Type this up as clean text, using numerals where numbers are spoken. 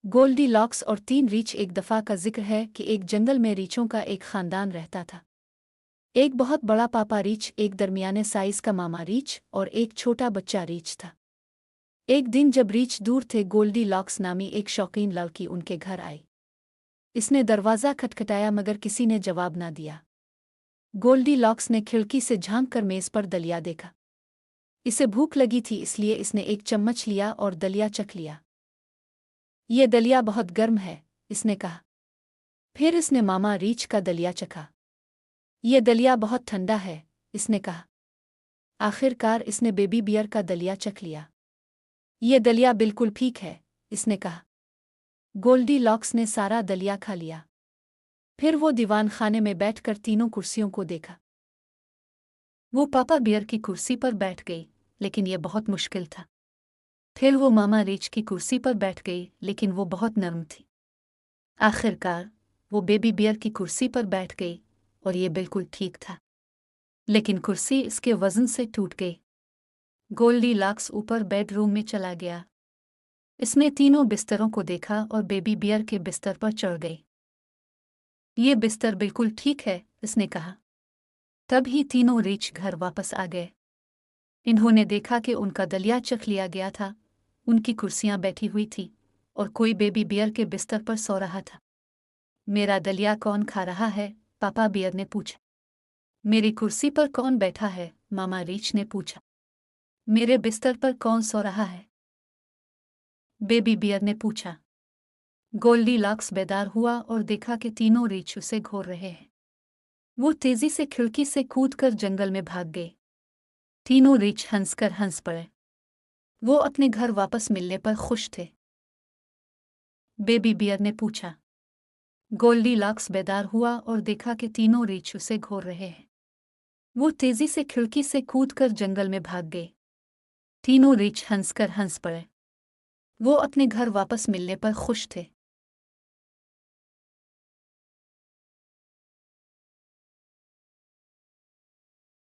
Goldy locks और तीन रीछ। एक दफ़ा का जिक्र है कि एक जंगल में रीछों का एक ख़ानदान रहता था। एक बहुत बड़ा पापा रीछ, एक दरमियाने साइज़ का मामा रीछ और एक छोटा बच्चा रीछ था। एक दिन जब रीछ दूर थे, गोल्डी लॉक्स नामी एक शौकीन लड़की उनके घर आई। इसने दरवाज़ा खटखटाया मगर किसी ने जवाब ना दिया। गोल्डी लॉक्स ने खिड़की से झांक कर मेज़ पर दलिया देखा। इसे भूख लगी थी, इसलिए इसने एक चम्मच लिया और दलिया चख लिया। ये दलिया बहुत गर्म है, इसने कहा। फिर इसने मामा रीछ का दलिया चखा। ये दलिया बहुत ठंडा है, इसने कहा। आखिरकार इसने बेबी बियर का दलिया चख लिया। ये दलिया बिल्कुल ठीक है, इसने कहा। गोल्डी लॉक्स ने सारा दलिया खा लिया। फिर वो दीवान खाने में बैठकर तीनों कुर्सियों को देखा। वो पापा बियर की कुर्सी पर बैठ गई, लेकिन यह बहुत मुश्किल था। फिर वो मामा रीछ की कुर्सी पर बैठ गई, लेकिन वो बहुत नर्म थी। आखिरकार वो बेबी बियर की कुर्सी पर बैठ गई और ये बिल्कुल ठीक था, लेकिन कुर्सी इसके वजन से टूट गई। गोल्डी लॉक्स ऊपर बेडरूम में चला गया। इसने तीनों बिस्तरों को देखा और बेबी बियर के बिस्तर पर चढ़ गई। ये बिस्तर बिल्कुल ठीक है, इसने कहा। तब ही तीनों रीछ घर वापस आ गए। इन्होंने देखा कि उनका दलिया चख लिया गया था, उनकी कुर्सियां बैठी हुई थी और कोई बेबी बियर के बिस्तर पर सो रहा था। मेरा दलिया कौन खा रहा है? पापा बियर ने पूछा। मेरी कुर्सी पर कौन बैठा है? मामा रीछ ने पूछा। मेरे बिस्तर पर कौन सो रहा है? बेबी बियर ने पूछा। गोल्डी लॉक्स बेदार हुआ और देखा कि तीनों रीछ उसे घूर रहे हैं। वो तेजी से खिड़की से कूदकर जंगल में भाग गए। तीनों रीछ हंसकर हंस पड़े। वो अपने घर वापस मिलने पर खुश थे। बेबी बियर ने पूछा। गोल्डी लॉक्स बेदार हुआ और देखा कि तीनों रीछ उसे घूर रहे हैं। वो तेजी से खिड़की से कूदकर जंगल में भाग गए। तीनों रीछ हंसकर हंस पड़े। वो अपने घर वापस मिलने पर खुश थे।